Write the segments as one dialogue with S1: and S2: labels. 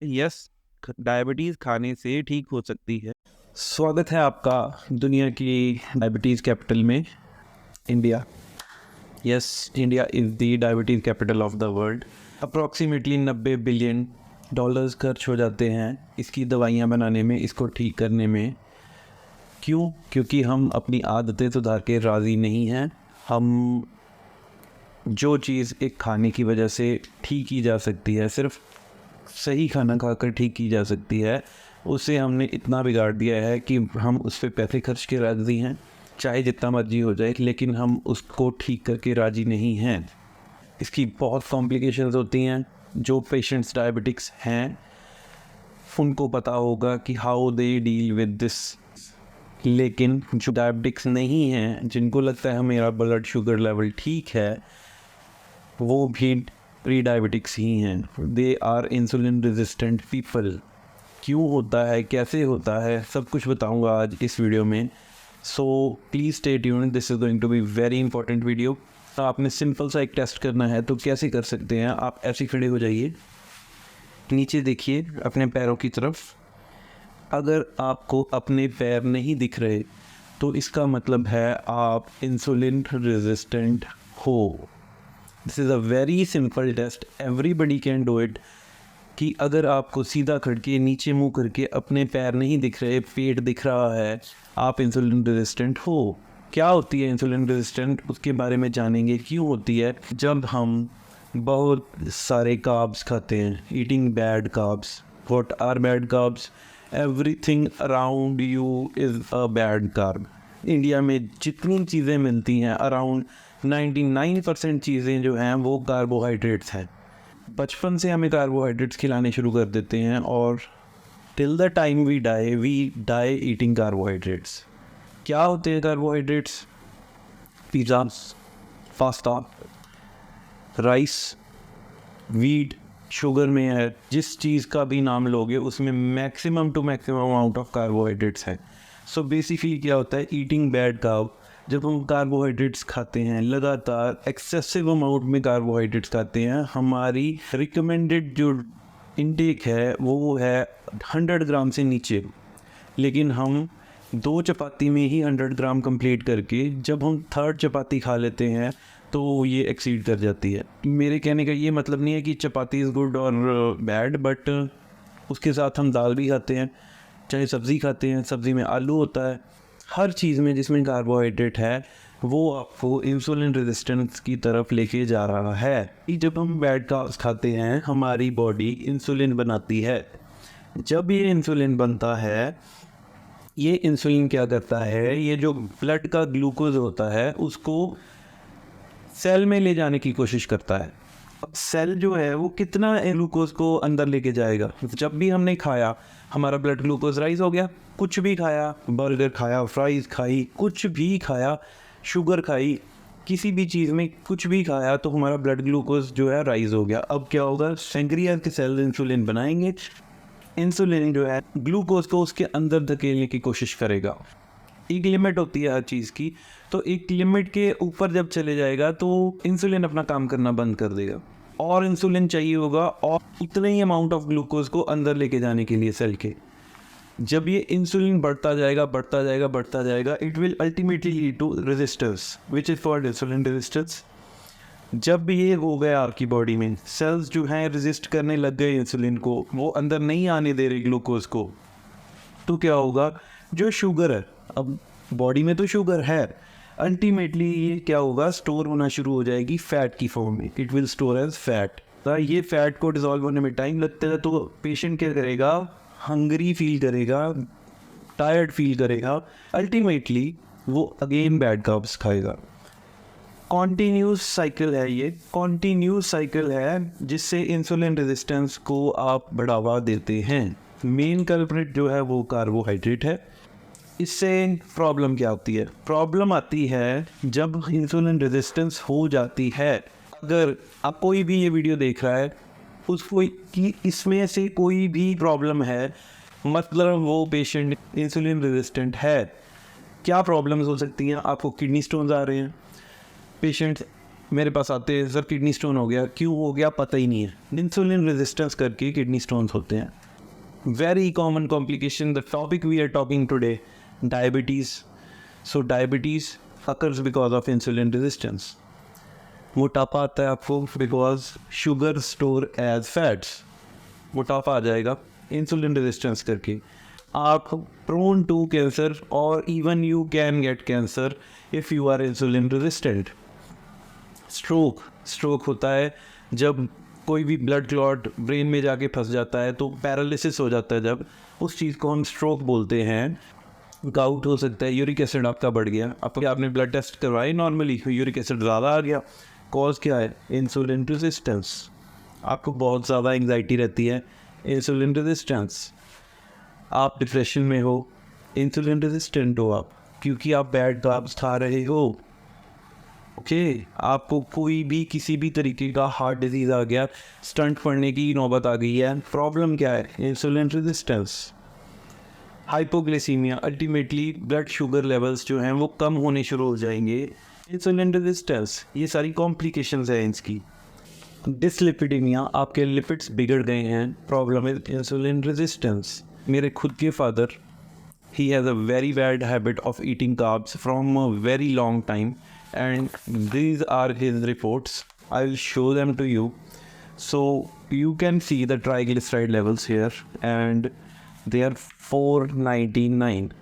S1: Yes, diabetes खाने से ठीक हो सकती है। स्वागत है आपका दुनिया की डायबिटीज़ कैपिटल में, India. Yes, India is the diabetes capital of the world. Approximately 90 billion dollars खर्च हो जाते हैं इसकी दवाइयाँ बनाने में, इसको ठीक करने में। क्यों? क्योंकि हम अपनी आदतें सुधार के राज़ी नहीं हैं। हम जो चीज़ एक खाने की वजह से ठीक की जा सकती है, सिर्फ सही खाना खाकर ठीक की जा सकती है, उसे हमने इतना बिगाड़ दिया है कि हम उस पे पैसे खर्च के राज़ी हैं, चाहे जितना मर्जी हो जाए, लेकिन हम उसको ठीक करके राज़ी नहीं हैं। इसकी बहुत कॉम्प्लिकेशंस होती हैं। जो पेशेंट्स डायबिटिक्स हैं उनको पता होगा कि how they deal with this, लेकिन जो डायबिटिक्स नहीं हैं, जिनको लगता है मेरा ब्लड शुगर लेवल ठीक है, वो भी प्री डायबिटिक्स ही हैं। They are insulin resistant people. क्यों होता है, कैसे होता है, सब कुछ बताऊंगा आज इस वीडियो में। So please stay tuned, this is going to be very important video. आपने सिंपल सा एक टेस्ट करना है, तो कैसे कर सकते हैं? आप ऐसे खड़े हो जाइए, नीचे देखिए अपने पैरों की तरफ। अगर आपको अपने पैर नहीं दिख रहे तो इसका मतलब है आप इंसुलिन रेजिस्टेंट हो। This is a very simple test, everybody can do it. कि अगर आपको सीधा करके नीचे मुंह करके अपने पैर नहीं दिख रहे, पेट दिख रहा है, आप इंसुलिन रेजिस्टेंट हो। क्या होती है इंसुलिन रेजिस्टेंट, उसके बारे में जानेंगे। क्यों होती है? जब हम बहुत सारे कार्ब्स खाते हैं, eating bad carbs. What are bad carbs? Everything around you is a bad carb. India में जितनी चीज़ें मिलती हैं, अराउंड 99% चीज़ें जो हैं वो कार्बोहाइड्रेट्स हैं। बचपन से हमें कार्बोहाइड्रेट्स खिलाने शुरू कर देते हैं और till the time we die eating carbohydrates. क्या होते हैं carbohydrates? Pizza, pasta, rice, wheat, sugar में है, जिस चीज़ का भी नाम लोगे उसमें maximum to maximum amount of carbohydrates है। सो बेसिकली क्या होता है, ईटिंग बैड कार्ब। जब हम कार्बोहाइड्रेट्स खाते हैं, लगातार एक्सेसिव अमाउंट में कार्बोहाइड्रेट्स खाते हैं, हमारी रिकमेंडेड जो इनटेक है वो है 100 ग्राम से नीचे। लेकिन हम 2 चपाती में ही 100 ग्राम कंप्लीट करके जब हम थर्ड चपाती खा लेते हैं तो ये एक्सीड कर जाती है। मेरे कहने का ये मतलब नहीं है कि चपाती इज़ गुड और बैड, बट उसके साथ हम दाल भी खाते हैं, चाहे सब्ज़ी खाते हैं, सब्ज़ी में आलू होता है। हर चीज़ में जिसमें कार्बोहाइड्रेट है वो आपको इंसुलिन रेजिस्टेंस की तरफ लेके जा रहा है। कि जब हम बैड कार्ब्स खाते हैं हमारी बॉडी इंसुलिन बनाती है। जब ये इंसुलिन बनता है, ये इंसुलिन क्या करता है, ये जो ब्लड का ग्लूकोज होता है उसको सेल में ले जाने की कोशिश करता है। अब सेल जो है वो कितना ग्लूकोज को अंदर लेके जाएगा? जब भी हमने खाया हमारा ब्लड ग्लूकोज राइज हो गया। कुछ भी खाया, बर्गर खाया, फ्राइज खाई, कुछ भी खाया, शुगर खाई, किसी भी चीज़ में कुछ भी खाया तो हमारा ब्लड ग्लूकोज जो है राइज हो गया। अब क्या होगा, पेंक्रियाज के सेल इंसुलिन बनाएंगे। इंसुलिन जो है ग्लूकोज को उसके अंदर धकेलने की कोशिश करेगा। एक लिमिट होती है हर चीज़ की, तो एक लिमिट के ऊपर जब चले जाएगा तो इंसुलिन अपना काम करना बंद कर देगा और इंसुलिन चाहिए होगा और उतने ही अमाउंट ऑफ ग्लूकोज को अंदर लेके जाने के लिए सेल के। जब ये इंसुलिन बढ़ता जाएगा बढ़ता जाएगा बढ़ता जाएगा, it will ultimately lead to resistance which is called insulin resistance. जब भी ये हो गया आपकी बॉडी में, सेल्स जो हैं रेजिस्ट करने लग गए इंसुलिन को, वो अंदर नहीं आने दे रहे ग्लूकोज को, तो क्या होगा, जो शुगर है, अब बॉडी में तो शुगर है, अल्टीमेटली ये क्या होगा, स्टोर होना शुरू हो जाएगी फैट की फॉर्म में। It will store as fat. तो ये फैट को डिजॉल्व होने में टाइम लगता है, तो पेशेंट क्या करेगा, हंगरी फील करेगा, टायर्ड फील करेगा, अल्टीमेटली वो अगेन बैड कार्ब्स खाएगा। कॉन्टीन्यूस साइकिल है, ये कॉन्टीन्यूस साइकिल है जिससे इंसुलिन रेजिस्टेंस को आप बढ़ावा देते हैं। मेन कल्प्रिट जो है वो कार्बोहाइड्रेट है। इससे प्रॉब्लम क्या होती है? प्रॉब्लम आती है जब इंसुलिन रेजिस्टेंस हो जाती है। अगर आप कोई भी ये वीडियो देख रहा है उसको कि इसमें से कोई भी प्रॉब्लम है, मतलब वो पेशेंट इंसुलिन रेजिस्टेंट है। क्या प्रॉब्लम्स हो सकती हैं? आपको किडनी स्टोन्स आ रहे हैं, पेशेंट मेरे पास आते हैं, सर किडनी स्टोन हो गया, क्यों हो गया पता ही नहीं है। इंसुलिन रेजिस्टेंस करके किडनी स्टोन्स होते हैं। Very common complication, the topic we are talking today, diabetes. So diabetes occurs because of insulin resistance. मोटापा आता है आपको because sugar store as fats, मोटापा आ जाएगा इंसुलिन रेजिस्टेंस करके। आप प्रोन टू कैंसर और even you can get cancer if you are insulin resistant. Stroke होता है जब कोई भी ब्लड क्लॉट ब्रेन में जाके फंस जाता है, तो पैरालिसिस हो जाता है, जब उस चीज़ को हम स्ट्रोक बोलते हैं। गाउट हो सकता है, यूरिक एसिड आपका बढ़ गया, आपने ब्लड टेस्ट करवाए नॉर्मली, यूरिक एसिड ज़्यादा आ गया, कॉज क्या है? Insulin resistance. आपको बहुत ज़्यादा एंग्जाइटी रहती है, इंसुलिन रेजिस्टेंस। आप डिप्रेशन में हो, इंसुलिन रेजिस्टेंट हो आप, क्योंकि आप बैड कार्ब्स खा रहे हो। ओके, आपको कोई भी किसी भी तरीके का हार्ट डिजीज़ आ गया, स्टंट पड़ने की नौबत आ गई है, प्रॉब्लम क्या है? Insulin resistance. Hypoglycaemia, ultimately blood sugar levels जो हैं वो कम होने शुरू हो जाएंगे, इंसुलिन रेजिस्टेंस। ये सारी कॉम्प्लिकेशंस हैं इसकी। डिसलिपिडीमिया, आपके लिपिड्स बिगड़ गए हैं, प्रॉब्लम इज इंसुलिन रेजिस्टेंस। मेरे खुद के father, he has a very bad habit of eating carbs from a very long time, and these are his reports. I'll show them to you. So you can see the triglyceride levels here, and they are 499.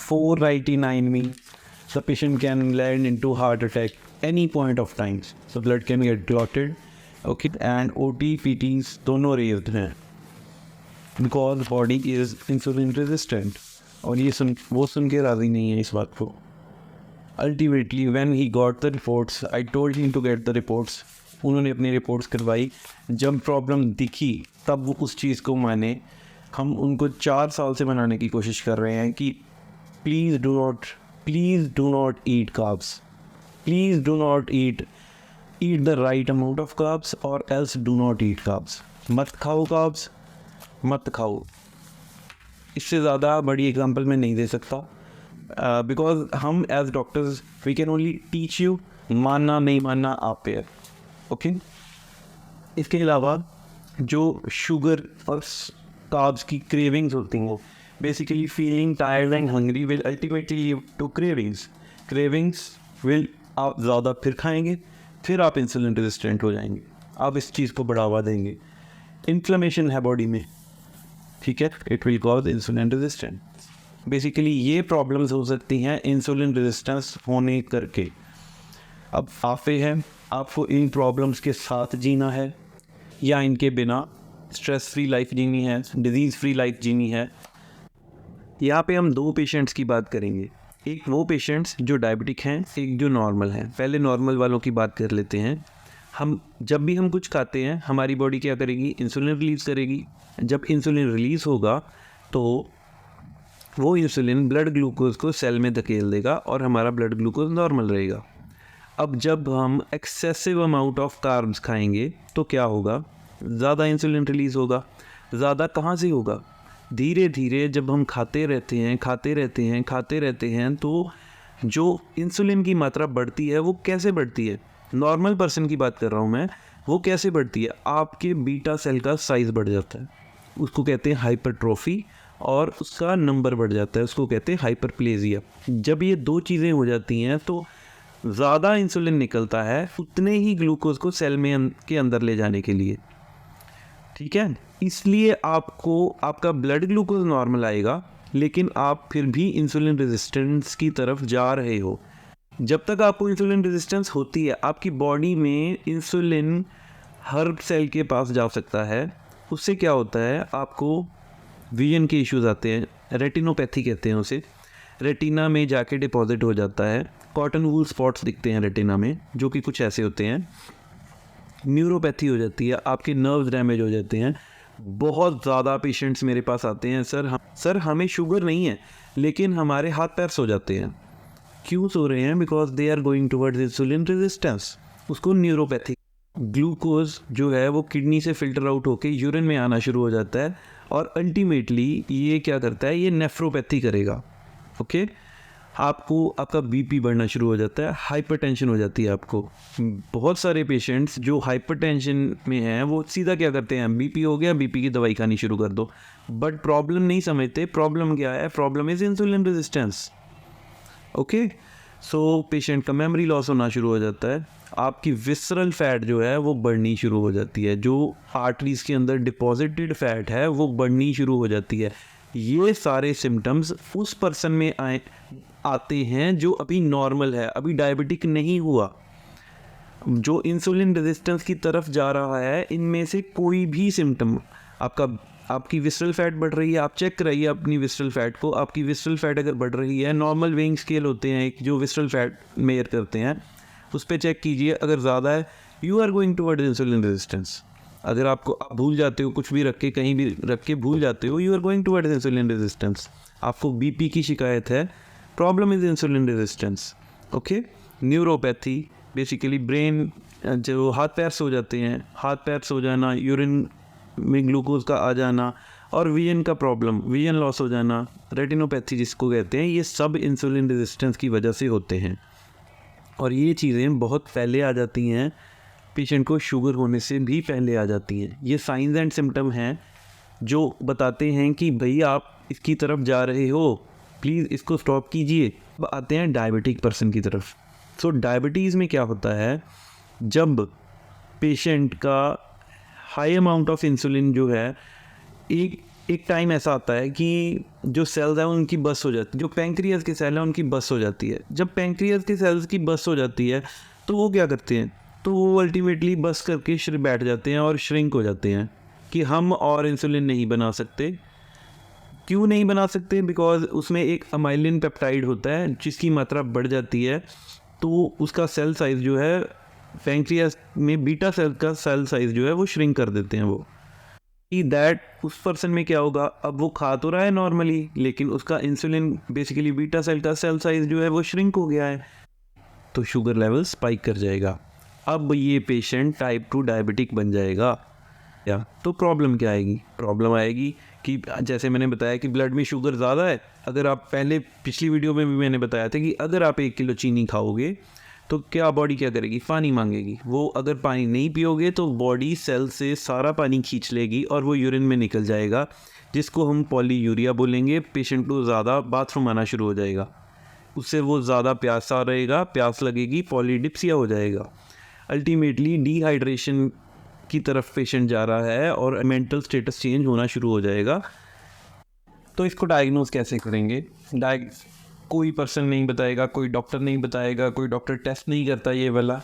S1: 499 means the patient can land into heart attack any point of time. So blood can get clotted. Okay, and OT, PTs दोनों raised हैं, because body is insulin resistant. और ये वो सुन के राज़ी नहीं है इस बात को। Ultimately when he got the reports, I told him to get the reports. उन्होंने अपनी रिपोर्ट्स करवाई, जब प्रॉब्लम दिखी तब वो उस चीज़ को माने। हम उनको 4 साल से मनाने की कोशिश कर रहे हैं कि please do not eat carbs, please do not eat the right amount of carbs, और else do not eat carbs. मत खाओ कार्ब्स, मत खाओ। इससे ज़्यादा बड़ी एग्जांपल मैं नहीं दे सकता, बिकॉज हम as doctors we can only teach you, मानना नहीं मानना आप पे है। ओके, इसके अलावा जो शुगर और कार्ब्स की क्रेविंग्स होती हैं, basically feeling tired and hungry will ultimately lead to cravings will, आप ज़्यादा फिर खाएंगे, फिर आप इंसुलिन रेजिस्टेंट हो जाएंगे, आप इस चीज़ को बढ़ावा देंगे। इन्फ्लेमेशन है बॉडी में, ठीक है, it will cause insulin resistant. Basically ये प्रॉब्लम्स हो सकती हैं इंसुलिन रेजिस्टेंस होने करके। अब आफे हैं, आपको इन प्रॉब्लम्स के साथ जीना है या इनके बिना स्ट्रेस फ्री लाइफ जीनी है, डिजीज़ फ्री लाइफ जीनी है। यहाँ पे हम 2 पेशेंट्स की बात करेंगे, एक वो पेशेंट्स जो डायबिटिक हैं, एक जो नॉर्मल हैं। पहले नॉर्मल वालों की बात कर लेते हैं। हम जब भी हम कुछ खाते हैं, हमारी बॉडी क्या करेगी? इंसुलिन रिलीज़ करेगी। जब इंसुलिन रिलीज़ होगा तो वो इंसुलिन ब्लड ग्लूकोज को सेल में धकेल देगा और हमारा ब्लड ग्लूकोज नॉर्मल रहेगा। अब जब हम एक्सेसिव अमाउंट ऑफ कार्ब्स खाएंगे तो क्या होगा? ज़्यादा इंसुलिन रिलीज़ होगा। ज़्यादा कहाँ से होगा? धीरे धीरे जब हम खाते रहते हैं तो जो इंसुलिन की मात्रा बढ़ती है वो कैसे बढ़ती है? नॉर्मल पर्सन की बात कर रहा हूँ मैं, वो कैसे बढ़ती है? आपके बीटा सेल का साइज़ बढ़ जाता है, उसको कहते हैं हाइपरट्रोफी, और उसका नंबर बढ़ जाता है, उसको कहते हैं हाइपरप्लेजिया। जब ये 2 चीज़ें हो जाती हैं तो ज़्यादा इंसुलिन निकलता है उतने ही ग्लूकोज को सेल में के अंदर ले जाने के लिए, ठीक है। इसलिए आपको आपका ब्लड ग्लूकोज नॉर्मल आएगा, लेकिन आप फिर भी इंसुलिन रेजिस्टेंस की तरफ जा रहे हो। जब तक आपको इंसुलिन रेजिस्टेंस होती है, आपकी बॉडी में इंसुलिन हर सेल के पास जा सकता है। उससे क्या होता है? आपको विजन के इश्यूज़ आते हैं, रेटिनोपैथी कहते हैं उसे। रेटिना में जाके डिपॉजिट हो जाता है, कॉटन वूल स्पॉट्स दिखते हैं रेटिना में, जो कि कुछ ऐसे होते हैं। न्यूरोपैथी हो जाती है, आपके नर्व्स डैमेज हो जाते हैं। बहुत ज़्यादा पेशेंट्स मेरे पास आते हैं, सर हमें शुगर नहीं है लेकिन हमारे हाथ पैर सो जाते हैं। क्यों सो रहे हैं? Because they are going towards insulin resistance. उसको न्यूरोपैथी। ग्लूकोज जो है वो किडनी से फिल्टर आउट होके यूरिन में आना शुरू हो जाता है, और अल्टीमेटली ये क्या करता है? ये नेफ्रोपैथी करेगा। ओके, आपको आपका बीपी बढ़ना शुरू हो जाता है, हाइपरटेंशन हो जाती है आपको। बहुत सारे पेशेंट्स जो हाइपरटेंशन में हैं वो सीधा क्या करते हैं, बीपी हो गया, बीपी की दवाई खानी शुरू कर दो, बट प्रॉब्लम नहीं समझते। प्रॉब्लम क्या है? Problem is insulin resistance. Okay, so patient का मेमोरी लॉस होना शुरू हो जाता है, आपकी विसरल फैट जो है वो बढ़नी शुरू हो जाती है, जो आर्टरीज के अंदर डिपॉजिटेड फैट है वो बढ़नी शुरू हो जाती है। ये सारे सिम्टम्स उस पर्सन में आते हैं जो अभी नॉर्मल है, अभी डायबिटिक नहीं हुआ, जो इंसुलिन रेजिस्टेंस की तरफ जा रहा है। इनमें से कोई भी सिम्टम आपकी विसरल फैट बढ़ रही है, आप चेक कराइए अपनी विसरल फैट को। आपकी विसरल फैट अगर बढ़ रही है, नॉर्मल वेइंग स्केल होते हैं एक जो विसरल फैट मेजर करते हैं, उस पर चेक कीजिए, अगर ज़्यादा है you are going toward insulin resistance. अगर आप भूल जाते हो, कुछ भी रख के कहीं भी रख के भूल जाते हो, you are going toward insulin resistance. आपको बीपी की शिकायत है, problem is insulin resistance. Okay, neuropathy basically brain जो हाथ पैर सो जाते हैं, हाथ पैर सो जाना, यूरिन में ग्लूकोज का आ जाना, और विजन का प्रॉब्लम, विजन लॉस हो जाना, रेटिनोपैथी जिसको कहते हैं, ये सब इंसुलिन रेजिस्टेंस की वजह से होते हैं। और ये चीज़ें बहुत पहले आ जाती हैं, पेशेंट को शुगर होने से भी पहले आ जाती हैं। ये साइंस एंड सिम्टम हैं जो बताते हैं कि भाई आप इसकी तरफ जा रहे हो, प्लीज़ इसको स्टॉप कीजिए। अब आते हैं डायबिटिक पर्सन की तरफ। सो डायबिटीज़ में क्या होता है, जब पेशेंट का हाई अमाउंट ऑफ इंसुलिन जो है, एक टाइम ऐसा आता है कि जो सेल्स हैं उनकी बस हो जाती है, जो पैंक्रियाज के सेल हैं उनकी बस हो जाती है। जब पैंक्रियाज के सेल्स की बस हो जाती है तो वो क्या करते हैं, तो वो अल्टीमेटली बस करके बैठ जाते हैं और श्रिंक हो जाते हैं कि हम और इंसुलिन नहीं बना सकते। क्यों नहीं बना सकते? बिकॉज उसमें एक अमाइलिन पेप्टाइड होता है जिसकी मात्रा बढ़ जाती है, तो उसका सेल साइज़ जो है, पैंक्रियाज में बीटा सेल का सेल साइज़ जो है वो श्रिंक कर देते हैं वो। दैट उस पर्सन में क्या होगा, अब वो खा तो रहा है नॉर्मली, लेकिन उसका इंसुलिन बेसिकली बीटा सेल का सेल साइज जो है वो श्रिंक हो गया है, तो शुगर लेवल स्पाइक कर जाएगा। अब ये पेशेंट टाइप 2 डायबिटिक बन जाएगा। या तो प्रॉब्लम क्या आएगी? प्रॉब्लम आएगी कि जैसे मैंने बताया कि ब्लड में शुगर ज़्यादा है। अगर आप पिछली वीडियो में भी मैंने बताया था कि अगर आप 1 किलो चीनी खाओगे तो क्या बॉडी क्या करेगी, पानी मांगेगी। वो अगर पानी नहीं पियोगे तो बॉडी सेल से सारा पानी खींच लेगी और वो यूरिन में निकल जाएगा, जिसको हम पॉलीयूरिया बोलेंगे। पेशेंट को ज़्यादा बाथरूम आना शुरू हो जाएगा, उससे वो ज़्यादा प्यासा रहेगा, प्यास लगेगी, पॉलीडिप्सिया हो जाएगा। अल्टीमेटली डिहाइड्रेशन की तरफ पेशेंट जा रहा है और मेंटल स्टेटस चेंज होना शुरू हो जाएगा। तो इसको डायग्नोज कैसे करेंगे? कोई पर्सन नहीं बताएगा, कोई डॉक्टर नहीं बताएगा, कोई डॉक्टर टेस्ट नहीं करता ये वाला।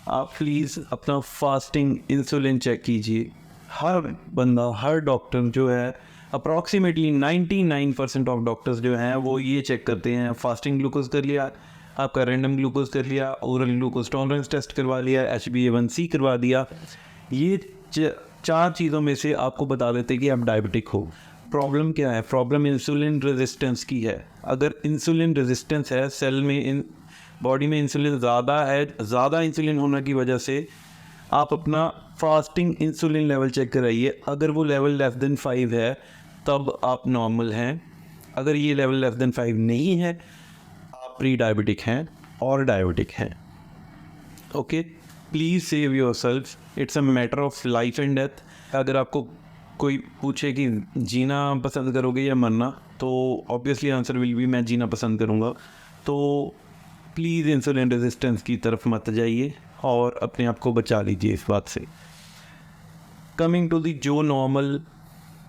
S1: आप प्लीज़ अपना फास्टिंग इंसुलिन चेक कीजिए। हर बंदा, हर डॉक्टर जो है, अप्रॉक्सीमेटली 99% ऑफ डॉक्टर्स जो हैं वो ये चेक करते हैं। फास्टिंग ग्लूकोज कर लिया, आपका रैंडम ग्लूकोज कर लिया, ओरल ग्लूकोज टॉलरेंस टेस्ट करवा लिया, HbA1c करवा दिया। ये 4 चीज़ों में से आपको बता देते कि आप डायबिटिक हो। प्रॉब्लम क्या है? प्रॉब्लम इंसुलिन रेजिस्टेंस की है। अगर इंसुलिन रेजिस्टेंस है, सेल में बॉडी में इंसुलिन ज़्यादा है, ज़्यादा इंसुलिन होने की वजह से आप अपना फास्टिंग इंसुलिन लेवल चेक कराइए। अगर वो लेवल लेस देन 5 है तब आप नॉर्मल हैं। अगर ये लेवल लेस देन 5 नहीं है, आप प्री डायबिटिक हैं और डायबिटिक हैं। Okay, please save your self, it's a matter of life and death. अगर आपको कोई पूछे कि जीना पसंद करोगे या मरना, तो ऑब्वियसली आंसर विल बी मैं जीना पसंद करूँगा। तो प्लीज़ इंसुलिन रेजिस्टेंस की तरफ मत जाइए और अपने आप को बचा लीजिए इस बात से। कमिंग टू दी, जो नॉर्मल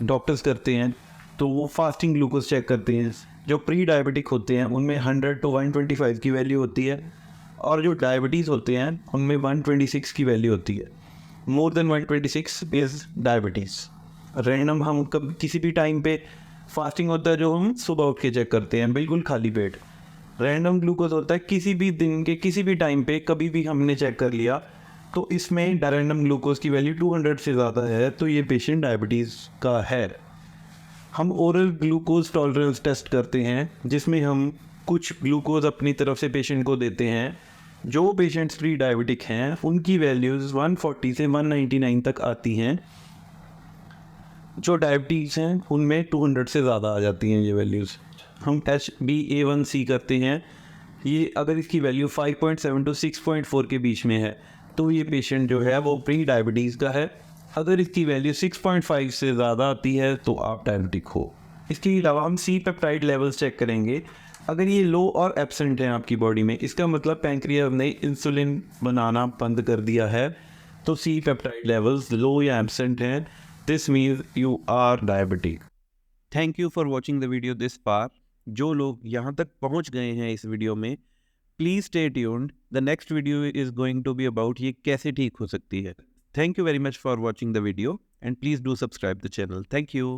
S1: डॉक्टर्स करते हैं तो वो फास्टिंग ग्लूकोज चेक करते हैं। जो प्री डायबिटिक होते हैं उनमें 100 to 125 की वैल्यू होती है, और जो डायबिटीज़ होते हैं उनमें 126 की वैल्यू होती है। More than 126 is diabetes. Random हम किसी भी टाइम पे फास्टिंग होता है जो हम सुबह उठ के चेक करते हैं बिल्कुल खाली पेट। रैंडम ग्लूकोज होता है किसी भी दिन के किसी भी टाइम पे कभी भी हमने चेक कर लिया, तो इसमें रैंडम ग्लूकोज की वैल्यू 200 से ज़्यादा है, तो ये पेशेंट डायबिटीज़ का है। हम ओरल ग्लूकोज टॉलरेंस टेस्ट करते हैं जिसमें हम कुछ ग्लूकोज अपनी तरफ से पेशेंट को देते हैं। जो पेशेंट्स प्री डायबिटिक हैं उनकी वैल्यूज़ 140 से 199 तक आती हैं। जो डायबिटीज़ हैं उनमें 200 से ज़्यादा आ जाती हैं ये वैल्यूज़। हम HbA1c करते हैं, ये अगर इसकी वैल्यू 5.7 to 6.4 के बीच में है तो ये पेशेंट जो है वो प्री डायबिटीज़ का है। अगर इसकी वैल्यू 6.5 से ज़्यादा आती है तो आप डायबिटिक हो। इसके अलावा हम सी पेप्टाइड लेवल्स चेक करेंगे। अगर ये लो और एब्सेंट है आपकी बॉडी में, इसका मतलब पैंक्रियाज ने इंसुलिन बनाना बंद कर दिया है। तो सी पेप्टाइड लेवल्स लो या एब्सेंट हैं, this means you are diabetic. Thank you for watching the video this far. जो लोग यहाँ तक पहुँच गए हैं इस वीडियो में, please stay tuned, the next video is going to be about ये कैसे ठीक हो सकती है। Thank you very much for watching the video and please do subscribe the channel. Thank you.